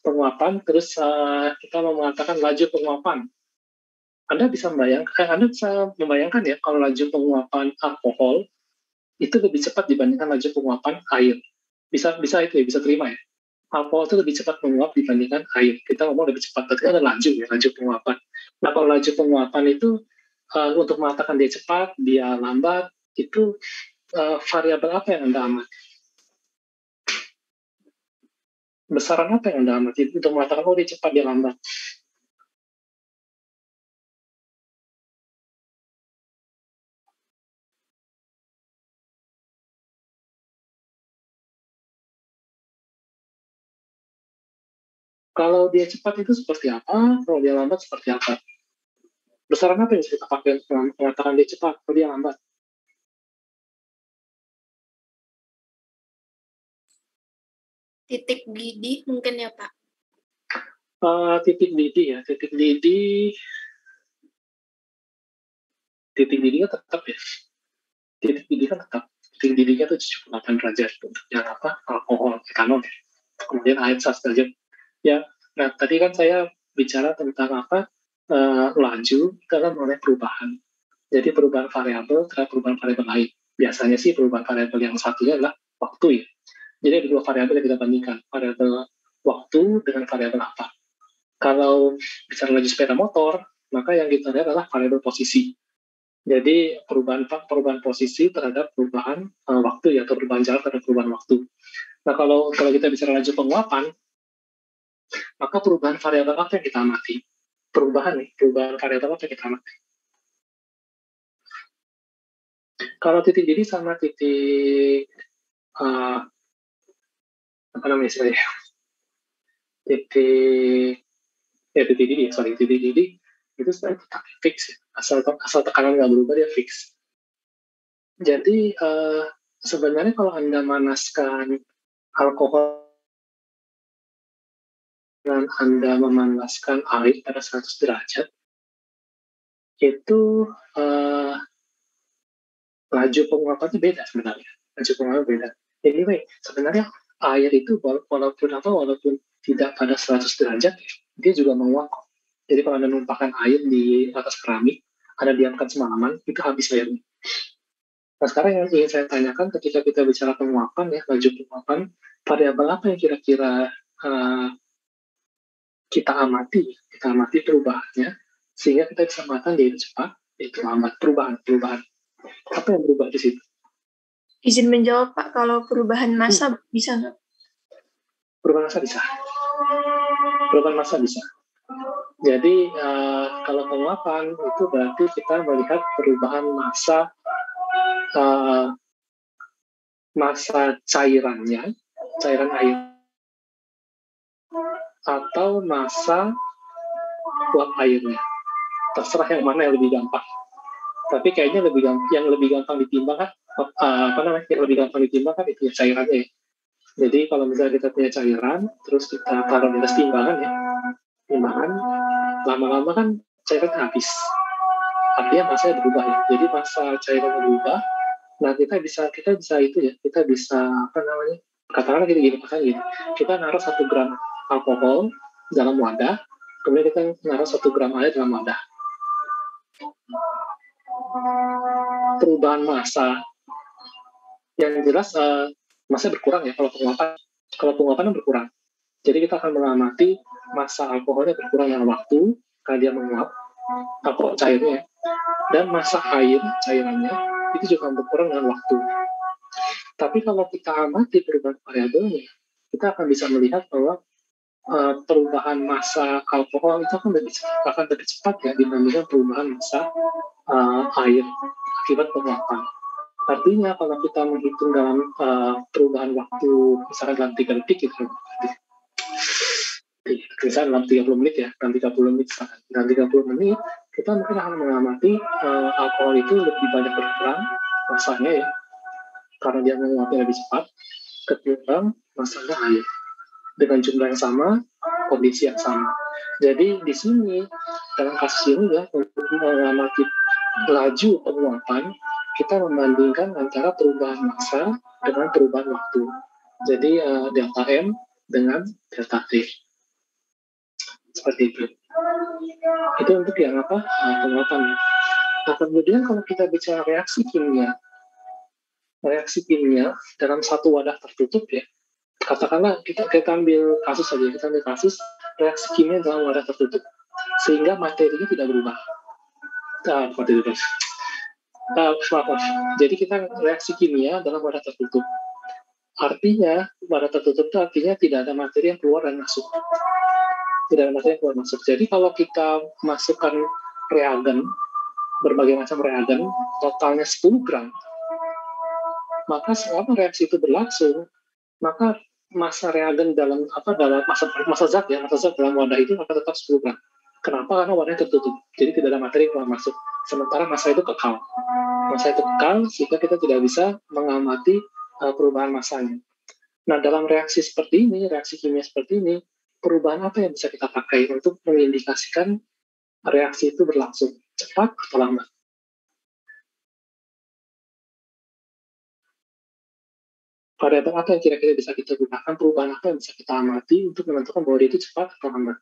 penguapan, terus kita mau mengatakan laju penguapan. Anda bisa membayangkan ya, kalau laju penguapan alkohol itu lebih cepat dibandingkan laju penguapan air. Bisa itu ya, bisa terima ya. Alkohol itu lebih cepat menguap dibandingkan air. Kita ngomong lebih cepat, berarti ada laju ya, laju penguapan. Nah, kalau laju penguapan itu untuk mengatakan dia cepat, dia lambat, itu variabel apa yang Anda amati? Besaran apa yang Anda amati untuk mengatakan dia cepat, dia lambat? Kalau dia cepat itu seperti apa? Kalau dia lambat seperti apa? Besaran apa yang kita pakai untuk mengatakan dia cepat atau dia lambat? Titik didih mungkin ya Pak? Titik didih ya, titik didihnya tetap ya. Titik didih kan tetap. Titik didihnya itu 78 derajat untuk yang apa? Alkohol, etanol. Kemudian air 100 derajat. Ya, nah tadi kan saya bicara tentang apa? Laju dalam mengenai perubahan. Jadi perubahan variabel terhadap perubahan variabel lain. Biasanya sih perubahan variabel yang satunya adalah waktu ya. Jadi ada dua variabel yang kita bandingkan, variabel waktu dengan variabel apa. Kalau bicara laju sepeda motor, maka yang kita lihat adalah variabel posisi. Jadi perubahan posisi terhadap perubahan waktu ya, atau perubahan jarak terhadap perubahan waktu. Nah, kalau kita bicara laju penguapan, maka perubahan variabel apa yang kita amati? Perubahan variabel apa yang kita amati? Kalau titik didih sama titik apa namanya istilahnya? Titik didih itu sebenarnya tetap fix ya. Asal tekanan nggak berubah, dia fix. Jadi sebenarnya kalau Anda manaskan alkohol dan Anda memanaskan air pada 100 derajat, itu laju penguapannya beda sebenarnya. Laju penguapan beda. Anyway, sebenarnya air itu walaupun tidak pada 100 derajat, dia juga menguap. Jadi kalau Anda menumpahkan air di atas keramik, Anda diamkan semalaman, itu habis airnya. Nah, sekarang yang ingin saya tanyakan ketika kita bicara penguapan ya, laju penguapan, variabel apa yang kira-kira kita amati perubahannya, sehingga kita bisa mengatakan dia itu cepat, itu lambat, perubahan. Apa yang berubah di situ? Izin menjawab Pak, kalau perubahan massa bisa nggak? Perubahan massa bisa. Jadi kalau penguapan itu berarti kita melihat perubahan massa cairan air, atau massa uap airnya. Terserah yang mana yang lebih gampang. Tapi kayaknya yang lebih gampang ditimbang kan yang lebih gampang ditimbang kan itu cairannya ya. Jadi kalau misalnya kita punya cairan, terus kita taruh di atas timbangan, lama-lama kan cairan habis. Artinya massa berubah ya. Jadi massa cairan berubah. Nah kita bisa itu ya. Kita bisa katakanlah gini. Kita naruh 1 gram alkohol dalam wadah, kemudian kita naruh 1 gram air dalam wadah. Perubahan massa yang jelas massa berkurang ya kalau penguapan berkurang. Jadi kita akan mengamati massa alkoholnya berkurang dengan waktu karena dia menguap, alkohol cairnya, dan massa cairannya itu juga berkurang dengan waktu. Tapi kalau kita amati perubahan variabelnya, kita akan bisa melihat bahwa perubahan massa alkohol itu akan lebih cepat ya dibandingkan perubahan massa air akibat penguapan. Artinya kalau kita menghitung dalam perubahan waktu misalnya dalam 3 detik gitu, misalnya dalam 30 menit ya, dalam 30 menit kita mungkin akan mengamati alkohol itu lebih banyak berkurang massanya ya, karena dia menguapnya lebih cepat ketimbang massanya air dengan jumlah yang sama, kondisi yang sama. Jadi di sini dalam kasus ini ya, untuk mengamati laju penguapan, kita membandingkan antara perubahan massa dengan perubahan waktu. Jadi delta M dengan delta T. seperti itu. Itu untuk yang penguapan. Nah, kemudian kalau kita bicara reaksi kimia dalam satu wadah tertutup ya, katakanlah kita ambil kasus saja, kita ambil kasus reaksi kimia dalam wadah tertutup, sehingga materinya tidak berubah. Seperti itu. Jadi kita reaksi kimia dalam wadah tertutup. Artinya, wadah tertutup itu artinya tidak ada materi yang keluar dan masuk. Tidak ada materi yang keluar masuk. Jadi kalau kita masukkan reagen, berbagai macam reagen, totalnya 10 gram, maka selama reaksi itu berlangsung, maka massa reagen dalam massa zat dalam wadah itu akan tetap 10 gram. Kenapa? Karena wadahnya tertutup, jadi tidak ada materi yang keluar masuk. Sementara massa itu kekal. Massa itu kekal sehingga kita tidak bisa mengamati perubahan massanya. Nah, dalam reaksi seperti ini, reaksi kimia seperti ini, perubahan apa yang bisa kita pakai untuk mengindikasikan reaksi itu berlangsung cepat atau lambat? Variabel apa yang kira-kira bisa kita gunakan, perubahan apa yang bisa kita amati untuk menentukan bahwa dia itu cepat atau lambat?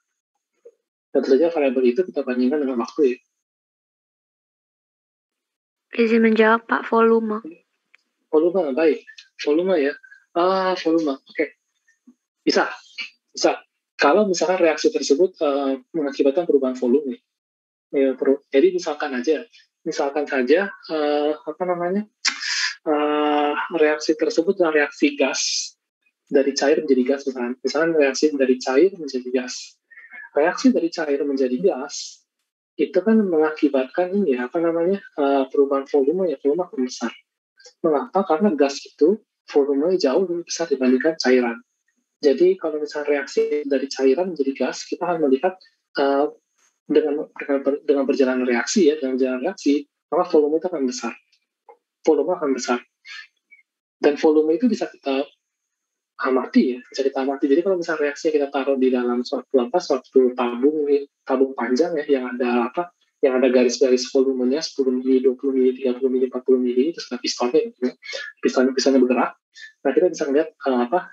Tentu saja variabel itu kita bandingkan dengan waktu ya. Izin menjawab Pak, volume. Volume, baik. Volume ya. Volume, oke. Bisa. Kalau misalkan reaksi tersebut mengakibatkan perubahan volume. Ya, jadi misalkan saja reaksi tersebut adalah reaksi gas dari cair menjadi gas, misalkan reaksi dari cair menjadi gas. Reaksi dari cair menjadi gas itu kan mengakibatkan perubahan volume akan besar. Mengapa? Karena gas itu volumenya jauh lebih besar dibandingkan cairan. Jadi kalau misalnya reaksi dari cairan menjadi gas, kita akan melihat dengan berjalan reaksi, maka volume itu akan besar. Dan volume itu bisa kita amati ya, Jadi kalau misalnya reaksinya kita taruh di dalam suatu tabung panjang ya, yang ada garis-garis volumenya 10 mili, 20 mili, 30 mili, 40 mili, terus ada pistonnya bergerak. Nah, kita bisa melihat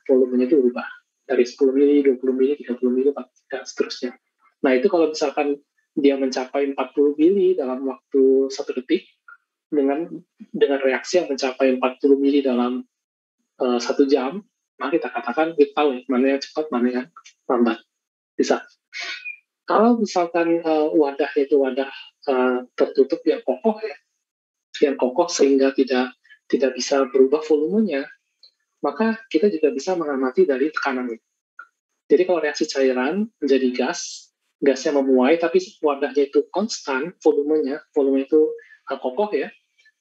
volumenya itu berubah dari 10 mili, 20 mili, 30 mili, dan seterusnya. Nah, itu kalau misalkan dia mencapai 40 mili dalam waktu 1 detik dengan reaksi yang mencapai 40 mili dalam 1 jam, maka kita katakan kita tahu ya, mana yang cepat, mana yang lambat. Bisa. Kalau misalkan wadahnya itu wadah tertutup yang kokoh sehingga tidak bisa berubah volumenya, maka kita juga bisa mengamati dari tekanannya. Jadi kalau reaksi cairan menjadi gasnya memuai, tapi wadahnya itu konstan, volume itu kokoh ya,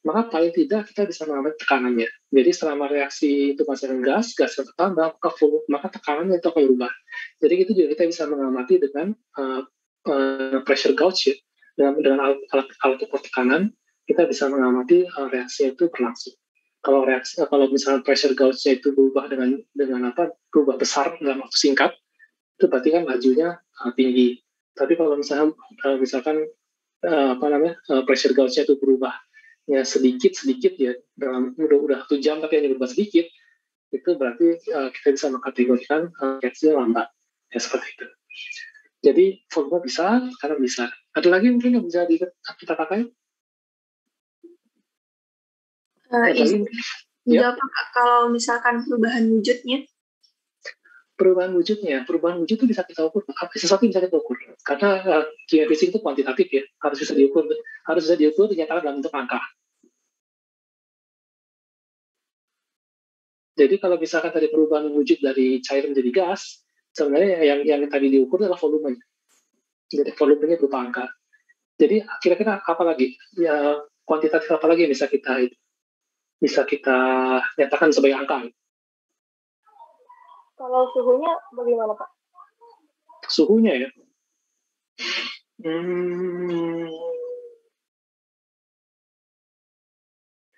maka paling tidak kita bisa mengamati tekanannya. Jadi selama reaksi itu masih dengan gasnya bertambah, maka tekanannya itu akan berubah. Jadi itu juga kita bisa mengamati dengan pressure gauge ya. Dengan alat ukur tekanan, kita bisa mengamati reaksi itu berlangsung. Kalau misalnya pressure gauge-nya itu berubah berubah besar dalam waktu singkat, itu berarti kan lajunya tinggi. Tapi kalau misalkan pressure gauge-nya itu berubah ya sedikit ya, dalam udah 1 jam tapi hanya berubah sedikit, itu berarti kita bisa mengkategorikan reaksinya lambat ya, seperti itu. Jadi volume bisa, karena bisa. Ada lagi mungkin yang bisa kita pakai? Ya, kalau misalkan perubahan wujud itu bisa kita ukur. Sesuatu yang bisa kita ukur. Karena kimia fisik itu kuantitatif ya, harus bisa diukur, dinyatakan dalam bentuk angka. Jadi kalau misalkan tadi perubahan wujud dari cair menjadi gas, sebenarnya yang tadi diukur adalah volumenya. Jadi volumenya berupa angka. Jadi kira-kira apa lagi? Ya, kuantitatif apa lagi yang bisa kita nyatakan sebagai angka? Kalau suhunya bagaimana, Pak? Suhunya ya.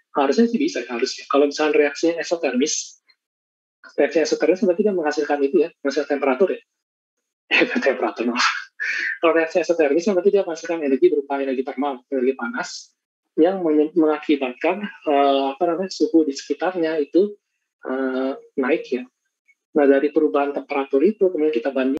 Harusnya sih bisa, harusnya. Kalau misalnya reaksinya eksotermis berarti dia menghasilkan temperatur ya. Temperatur. Kalau reaksi eksotermis berarti dia menghasilkan energi berupa energi termal, energi panas, yang mengakibatkan suhu di sekitarnya itu naik ya. Nah, dari perubahan temperatur itu kemudian kita bandingkan